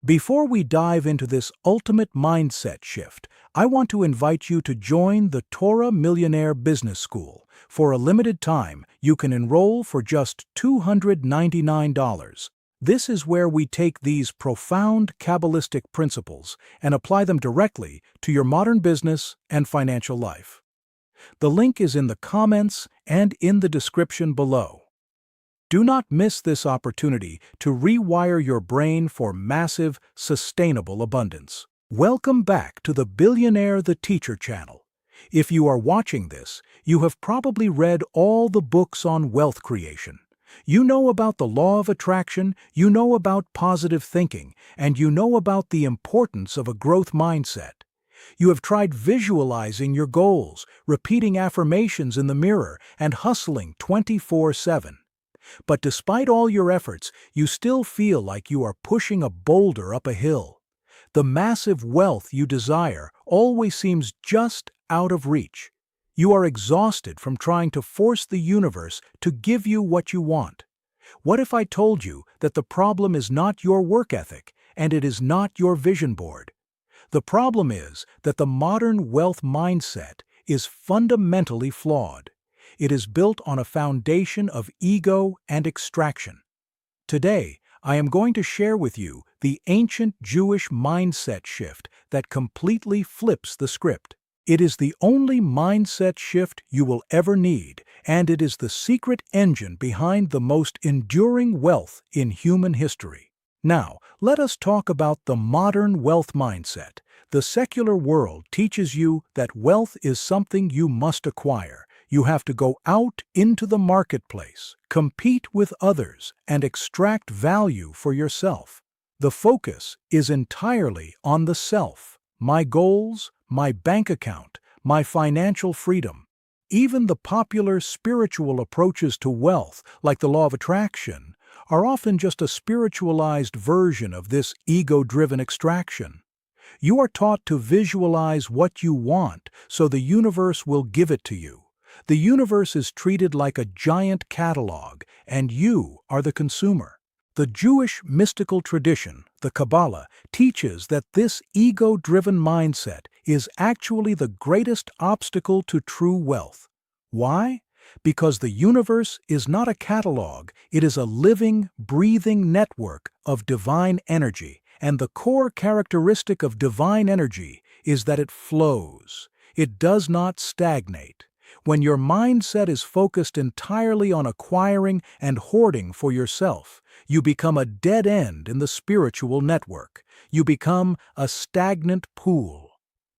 Before we dive into this ultimate mindset shift, I want to invite you to join the Torah Millionaire Business School. For a limited time, you can enroll for just $299. This is where we take these profound Kabbalistic principles and apply them directly to your modern business and financial life. The link is in the comments and in the description below. Do not miss this opportunity to rewire your brain for massive, sustainable abundance. Welcome back to the Billionaire the Teacher channel. If you are watching this, you have probably read all the books on wealth creation. You know about the law of attraction, you know about positive thinking, and you know about the importance of a growth mindset. You have tried visualizing your goals, repeating affirmations in the mirror, and hustling 24/7. But despite all your efforts, you still feel like you are pushing a boulder up a hill. The massive wealth you desire always seems just out of reach. You are exhausted from trying to force the universe to give you what you want. What if I told you that the problem is not your work ethic and it is not your vision board? The problem is that the modern wealth mindset is fundamentally flawed. It is built on a foundation of ego and extraction. Today, I am going to share with you the ancient Jewish mindset shift that completely flips the script. It is the only mindset shift you will ever need, and it is the secret engine behind the most enduring wealth in human history. Now, let us talk about the modern wealth mindset. The secular world teaches you that wealth is something you must acquire. You have to go out into the marketplace, compete with others, and extract value for yourself. The focus is entirely on the self, my goals, my bank account, my financial freedom. Even the popular spiritual approaches to wealth, like the law of attraction, are often just a spiritualized version of this ego-driven extraction. You are taught to visualize what you want so the universe will give it to you. The universe is treated like a giant catalog, and you are the consumer. The Jewish mystical tradition, the Kabbalah, teaches that this ego-driven mindset is actually the greatest obstacle to true wealth. Why? Because the universe is not a catalog, it is a living, breathing network of divine energy, and the core characteristic of divine energy is that it flows. It does not stagnate. When your mindset is focused entirely on acquiring and hoarding for yourself, you become a dead end in the spiritual network. You become a stagnant pool.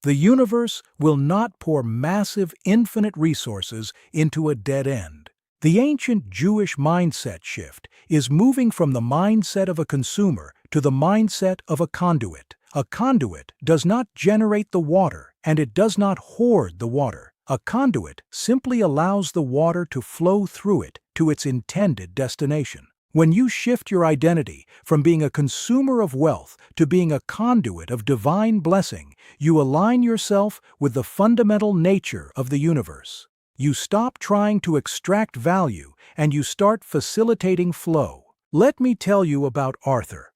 The universe will not pour massive, infinite resources into a dead end. The ancient Jewish mindset shift is moving from the mindset of a consumer to the mindset of a conduit. A conduit does not generate the water, and it does not hoard the water. A conduit simply allows the water to flow through it to its intended destination. When you shift your identity from being a consumer of wealth to being a conduit of divine blessing, you align yourself with the fundamental nature of the universe. You stop trying to extract value and you start facilitating flow. Let me tell you about Arthur.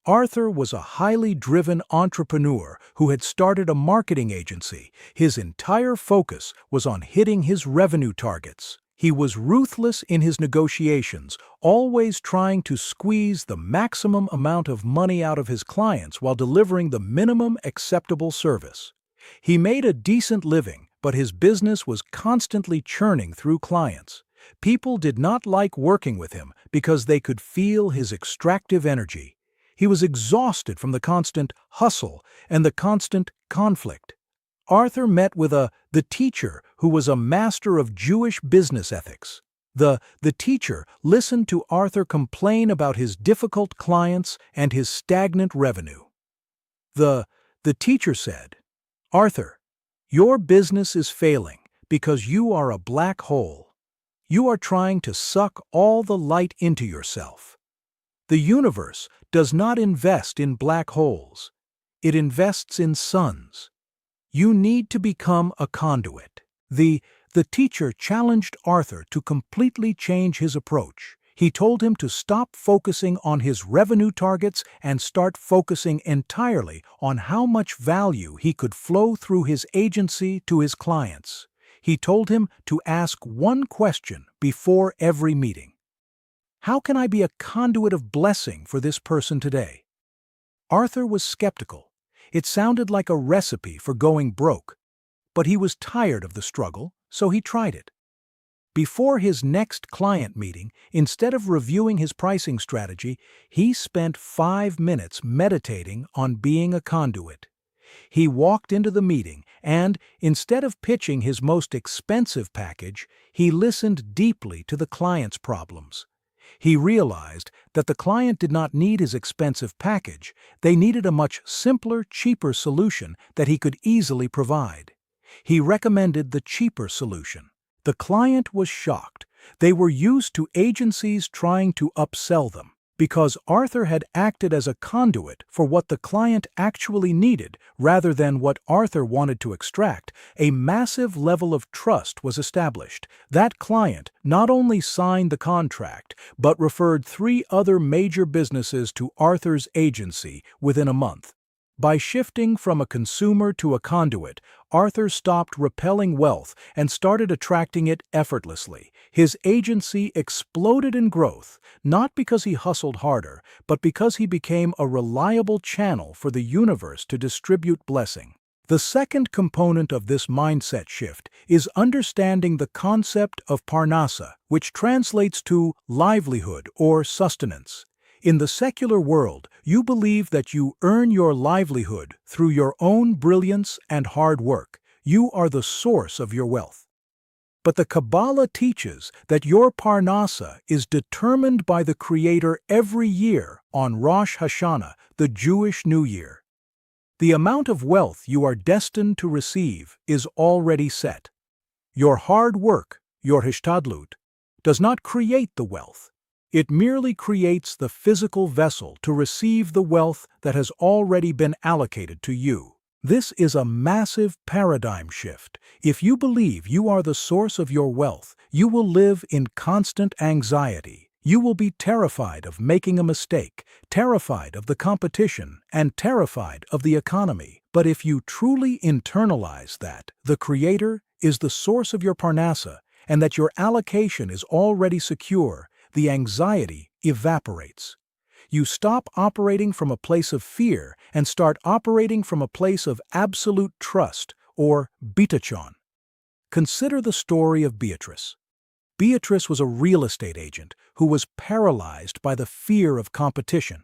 Arthur was a highly driven entrepreneur who had started a marketing agency. His entire focus was on hitting his revenue targets. He was ruthless in his negotiations, always trying to squeeze the maximum amount of money out of his clients while delivering the minimum acceptable service. He made a decent living, but his business was constantly churning through clients. People did not like working with him because they could feel his extractive energy. He was exhausted from the constant hustle and the constant conflict. Arthur met with the teacher who was a master of Jewish business ethics. The teacher listened to Arthur complain about his difficult clients and his stagnant revenue. The teacher said, "Arthur, your business is failing because you are a black hole. You are trying to suck all the light into yourself. The universe does not invest in black holes. It invests in suns. You need to become a conduit." The teacher challenged Arthur to completely change his approach. He told him to stop focusing on his revenue targets and start focusing entirely on how much value he could flow through his agency to his clients. He told him to ask one question before every meeting. How can I be a conduit of blessing for this person today? Arthur was skeptical. It sounded like a recipe for going broke, but he was tired of the struggle, so he tried it. Before his next client meeting, instead of reviewing his pricing strategy, he spent 5 minutes meditating on being a conduit. He walked into the meeting and, instead of pitching his most expensive package, he listened deeply to the client's problems. He realized that the client did not need his expensive package, they needed a much simpler, cheaper solution that he could easily provide. He recommended the cheaper solution. The client was shocked. They were used to agencies trying to upsell them. Because Arthur had acted as a conduit for what the client actually needed rather than what Arthur wanted to extract, a massive level of trust was established. That client not only signed the contract, but referred 3 other major businesses to Arthur's agency within a month. By shifting from a consumer to a conduit, Arthur stopped repelling wealth and started attracting it effortlessly. His agency exploded in growth, not because he hustled harder, but because he became a reliable channel for the universe to distribute blessing. The second component of this mindset shift is understanding the concept of parnasa, which translates to livelihood or sustenance. In the secular world, you believe that you earn your livelihood through your own brilliance and hard work. You are the source of your wealth. But the Kabbalah teaches that your parnasa is determined by the Creator every year on Rosh Hashanah, the Jewish New Year. The amount of wealth you are destined to receive is already set. Your hard work, your hishtadlut, does not create the wealth. It merely creates the physical vessel to receive the wealth that has already been allocated to you. This is a massive paradigm shift. If you believe you are the source of your wealth, you will live in constant anxiety. You will be terrified of making a mistake, terrified of the competition, and terrified of the economy. But if you truly internalize that the Creator is the source of your parnasa and that your allocation is already secure, the anxiety evaporates. You stop operating from a place of fear and start operating from a place of absolute trust, or bitachon. Consider the story of Beatrice. Beatrice was a real estate agent who was paralyzed by the fear of competition.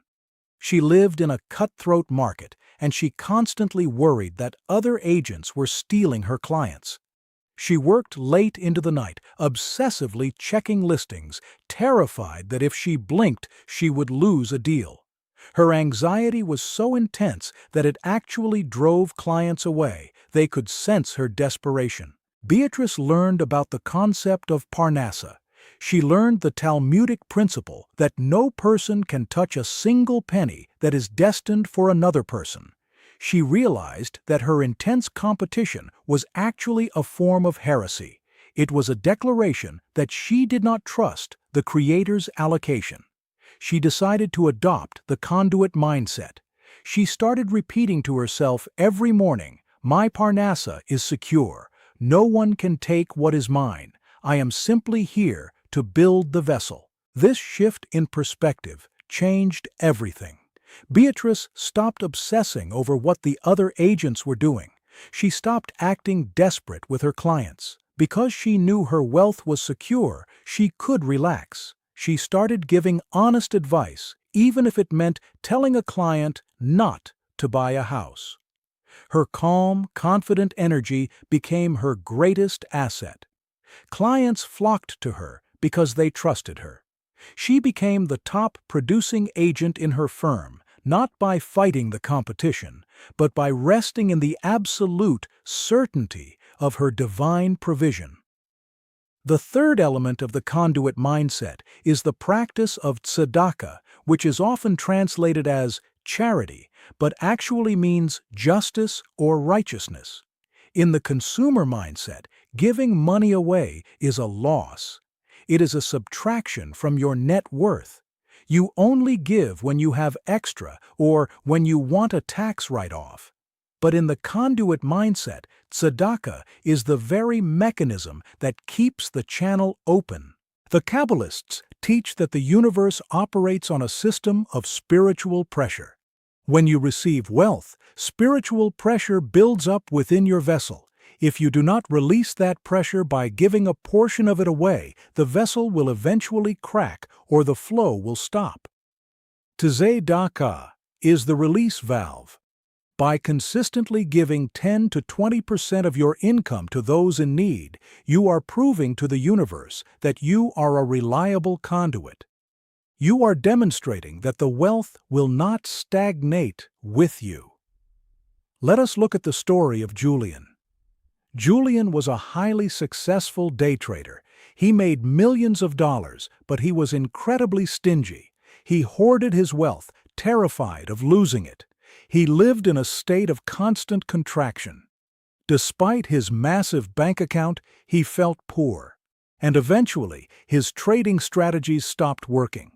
She lived in a cutthroat market, and she constantly worried that other agents were stealing her clients. She worked late into the night, obsessively checking listings, terrified that if she blinked, she would lose a deal. Her anxiety was so intense that it actually drove clients away. They could sense her desperation. Beatrice learned about the concept of parnasa. She learned the Talmudic principle that no person can touch a single penny that is destined for another person. She realized that her intense competition was actually a form of heresy. It was a declaration that she did not trust the Creator's allocation. She decided to adopt the conduit mindset. She started repeating to herself every morning, "My parnasa is secure. No one can take what is mine. I am simply here to build the vessel." This shift in perspective changed everything. Beatrice stopped obsessing over what the other agents were doing. She stopped acting desperate with her clients. Because she knew her wealth was secure, she could relax. She started giving honest advice, even if it meant telling a client not to buy a house. Her calm, confident energy became her greatest asset. Clients flocked to her because they trusted her. She became the top producing agent in her firm, not by fighting the competition, but by resting in the absolute certainty of her divine provision. The third element of the conduit mindset is the practice of tzedakah, which is often translated as charity, but actually means justice or righteousness. In the consumer mindset, giving money away is a loss. It is a subtraction from your net worth. You only give when you have extra or when you want a tax write-off. But in the conduit mindset, tzedakah is the very mechanism that keeps the channel open. The Kabbalists teach that the universe operates on a system of spiritual pressure. When you receive wealth, spiritual pressure builds up within your vessel. If you do not release that pressure by giving a portion of it away, the vessel will eventually crack or the flow will stop. Tzedakah is the release valve. By consistently giving 10 to 20% of your income to those in need, you are proving to the universe that you are a reliable conduit. You are demonstrating that the wealth will not stagnate with you. Let us look at the story of Julian. Julian was a highly successful day trader. He made millions of dollars, but he was incredibly stingy. He hoarded his wealth, terrified of losing it. He lived in a state of constant contraction. Despite his massive bank account, he felt poor. And eventually, his trading strategies stopped working.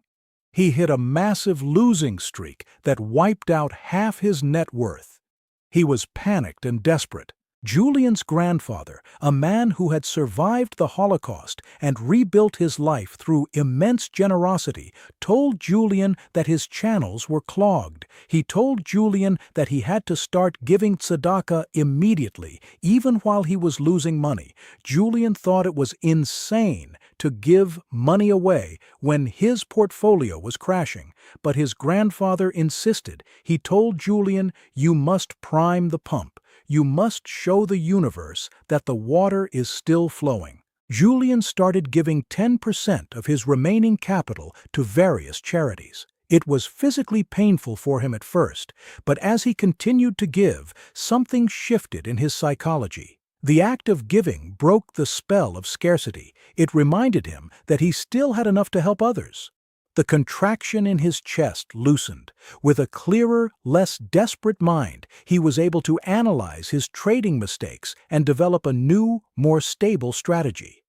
He hit a massive losing streak that wiped out half his net worth. He was panicked and desperate. Julian's grandfather, a man who had survived the Holocaust and rebuilt his life through immense generosity, told Julian that his channels were clogged. He told Julian that he had to start giving tzedakah immediately, even while he was losing money. Julian thought it was insane to give money away when his portfolio was crashing, but his grandfather insisted. He told Julian, "You must prime the pump. You must show the universe that the water is still flowing." Julian started giving 10% of his remaining capital to various charities. It was physically painful for him at first, but as he continued to give, something shifted in his psychology. The act of giving broke the spell of scarcity. It reminded him that he still had enough to help others. The contraction in his chest loosened. With a clearer, less desperate mind, he was able to analyze his trading mistakes and develop a new, more stable strategy.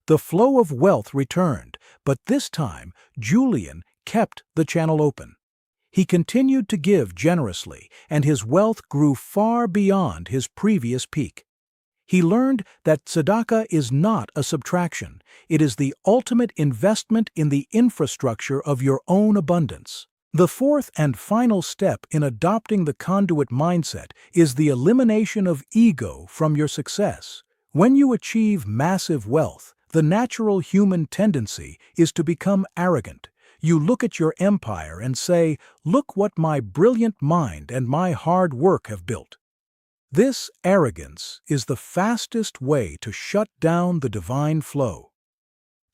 The flow of wealth returned, but this time, Julian kept the channel open. He continued to give generously, and his wealth grew far beyond his previous peak. He learned that tzedakah is not a subtraction. It is the ultimate investment in the infrastructure of your own abundance. The fourth and final step in adopting the conduit mindset is the elimination of ego from your success. When you achieve massive wealth, the natural human tendency is to become arrogant. You look at your empire and say, "Look what my brilliant mind and my hard work have built." This arrogance is the fastest way to shut down the divine flow.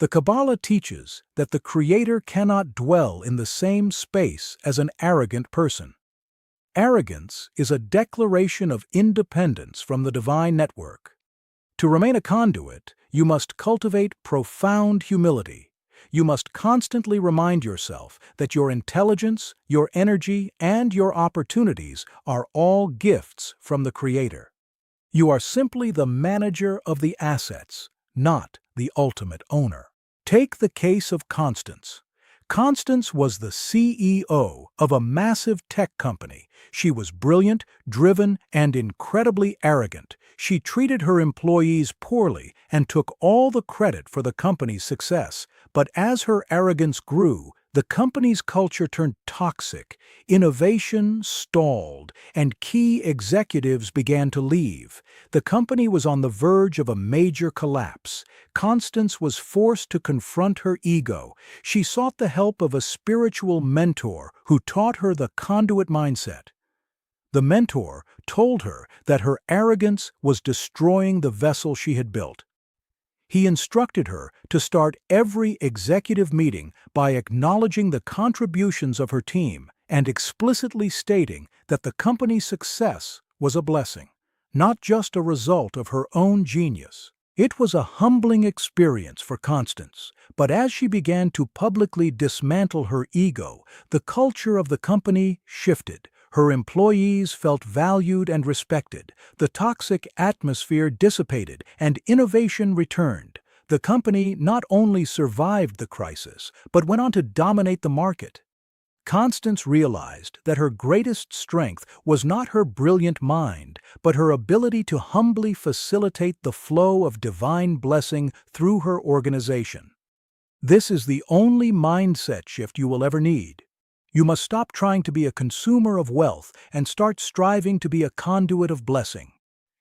The Kabbalah teaches that the Creator cannot dwell in the same space as an arrogant person. Arrogance is a declaration of independence from the divine network. To remain a conduit, you must cultivate profound humility. You must constantly remind yourself that your intelligence, your energy, and your opportunities are all gifts from the Creator. You are simply the manager of the assets, not the ultimate owner. Take the case of Constance. Constance was the CEO of a massive tech company. She was brilliant, driven, and incredibly arrogant. She treated her employees poorly and took all the credit for the company's success. But as her arrogance grew, the company's culture turned toxic, innovation stalled, and key executives began to leave. The company was on the verge of a major collapse. Constance was forced to confront her ego. She sought the help of a spiritual mentor who taught her the conduit mindset. The mentor told her that her arrogance was destroying the vessel she had built. He instructed her to start every executive meeting by acknowledging the contributions of her team and explicitly stating that the company's success was a blessing, not just a result of her own genius. It was a humbling experience for Constance, but as she began to publicly dismantle her ego, the culture of the company shifted. Her employees felt valued and respected. The toxic atmosphere dissipated and innovation returned. The company not only survived the crisis, but went on to dominate the market. Constance realized that her greatest strength was not her brilliant mind, but her ability to humbly facilitate the flow of divine blessing through her organization. This is the only mindset shift you will ever need. You must stop trying to be a consumer of wealth and start striving to be a conduit of blessing.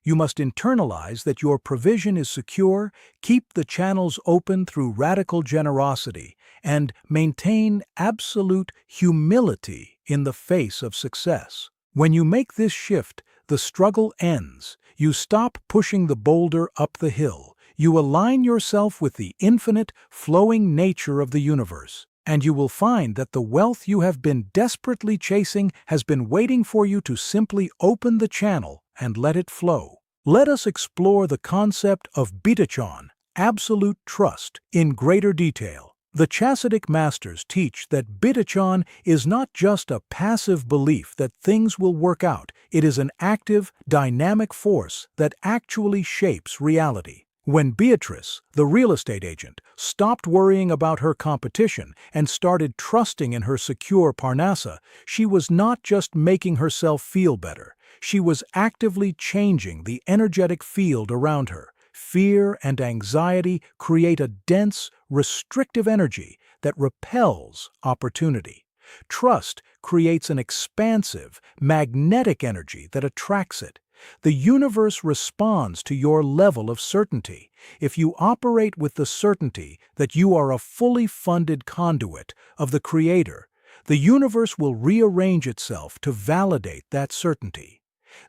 You must internalize that your provision is secure, keep the channels open through radical generosity, and maintain absolute humility in the face of success. When you make this shift, the struggle ends. You stop pushing the boulder up the hill. You align yourself with the infinite, flowing nature of the universe, and you will find that the wealth you have been desperately chasing has been waiting for you to simply open the channel and let it flow. Let us explore the concept of bitachon, absolute trust, in greater detail. The Chassidic masters teach that bitachon is not just a passive belief that things will work out, it is an active, dynamic force that actually shapes reality. When Beatrice, the real estate agent, stopped worrying about her competition and started trusting in her secure parnassa, she was not just making herself feel better, she was actively changing the energetic field around her. Fear and anxiety create a dense, restrictive energy that repels opportunity. Trust creates an expansive, magnetic energy that attracts it. The universe responds to your level of certainty. If you operate with the certainty that you are a fully funded conduit of the Creator, the universe will rearrange itself to validate that certainty.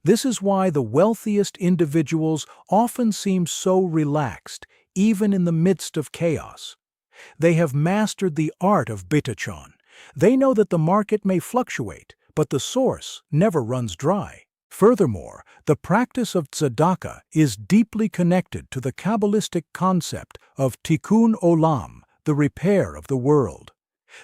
This is why the wealthiest individuals often seem so relaxed, even in the midst of chaos. They have mastered the art of bitachon. They know that the market may fluctuate, but the source never runs dry. Furthermore, the practice of tzedakah is deeply connected to the Kabbalistic concept of tikkun olam, the repair of the world.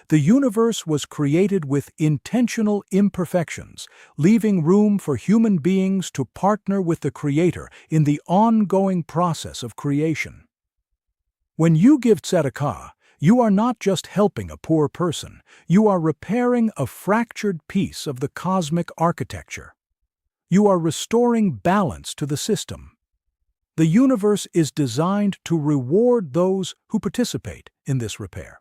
The universe was created with intentional imperfections, leaving room for human beings to partner with the Creator in the ongoing process of creation. When you give tzedakah, you are not just helping a poor person, you are repairing a fractured piece of the cosmic architecture. You are restoring balance to the system. The universe is designed to reward those who participate in this repair.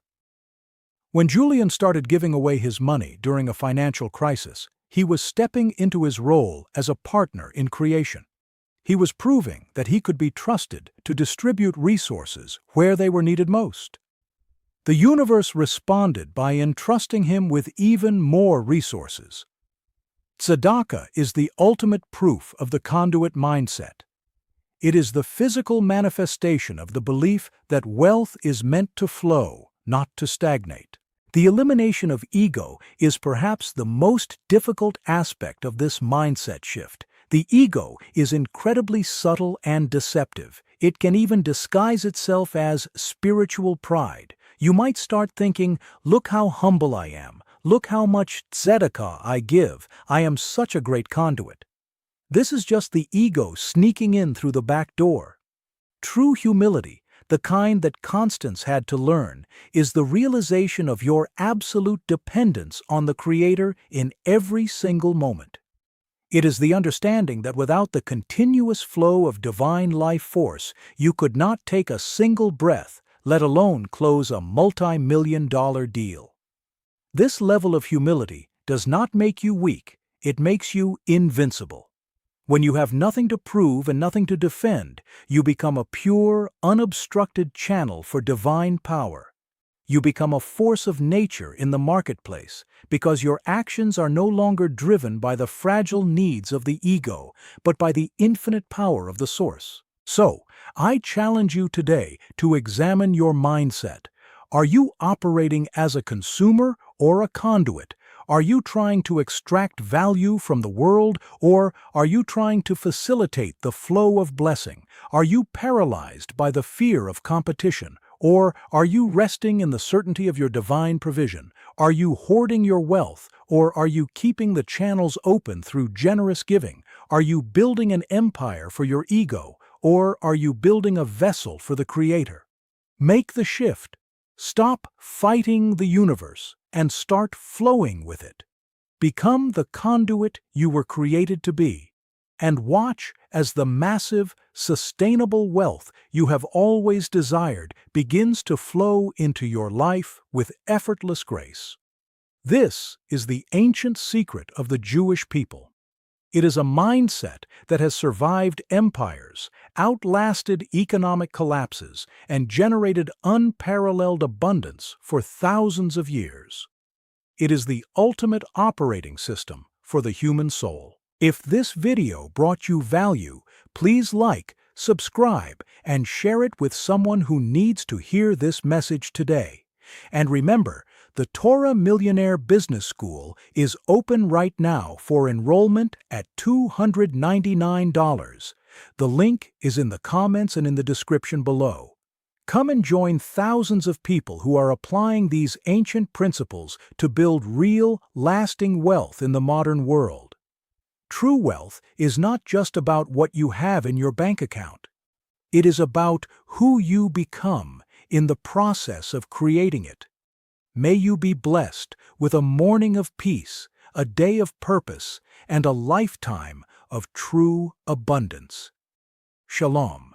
When Julian started giving away his money during a financial crisis, he was stepping into his role as a partner in creation. He was proving that he could be trusted to distribute resources where they were needed most. The universe responded by entrusting him with even more resources. Tzedakah is the ultimate proof of the conduit mindset. It is the physical manifestation of the belief that wealth is meant to flow, not to stagnate. The elimination of ego is perhaps the most difficult aspect of this mindset shift. The ego is incredibly subtle and deceptive. It can even disguise itself as spiritual pride. You might start thinking, "Look how humble I am. Look how much tzedakah I give. I am such a great conduit." This is just the ego sneaking in through the back door. True humility, the kind that Constance had to learn, is the realization of your absolute dependence on the Creator in every single moment. It is the understanding that without the continuous flow of divine life force, you could not take a single breath, let alone close a multi-million-dollar deal. This level of humility does not make you weak, it makes you invincible. When you have nothing to prove and nothing to defend, you become a pure, unobstructed channel for divine power. You become a force of nature in the marketplace because your actions are no longer driven by the fragile needs of the ego, but by the infinite power of the source. So, I challenge you today to examine your mindset. Are you operating as a consumer or a conduit? Are you trying to extract value from the world, or are you trying to facilitate the flow of blessing? Are you paralyzed by the fear of competition, or are you resting in the certainty of your divine provision? Are you hoarding your wealth, or are you keeping the channels open through generous giving? Are you building an empire for your ego, or are you building a vessel for the Creator? Make the shift. Stop fighting the universe and start flowing with it. Become the conduit you were created to be, and watch as the massive, sustainable wealth you have always desired begins to flow into your life with effortless grace. This is the ancient secret of the Jewish people. It is a mindset that has survived empires, outlasted economic collapses, and generated unparalleled abundance for thousands of years. It is the ultimate operating system for the human soul. If this video brought you value, please like, subscribe, and share it with someone who needs to hear this message today. And remember, the Torah Millionaire Business School is open right now for enrollment at $299. The link is in the comments and in the description below. Come and join thousands of people who are applying these ancient principles to build real, lasting wealth in the modern world. True wealth is not just about what you have in your bank account. It is about who you become in the process of creating it. May you be blessed with a morning of peace, a day of purpose, and a lifetime of true abundance. Shalom.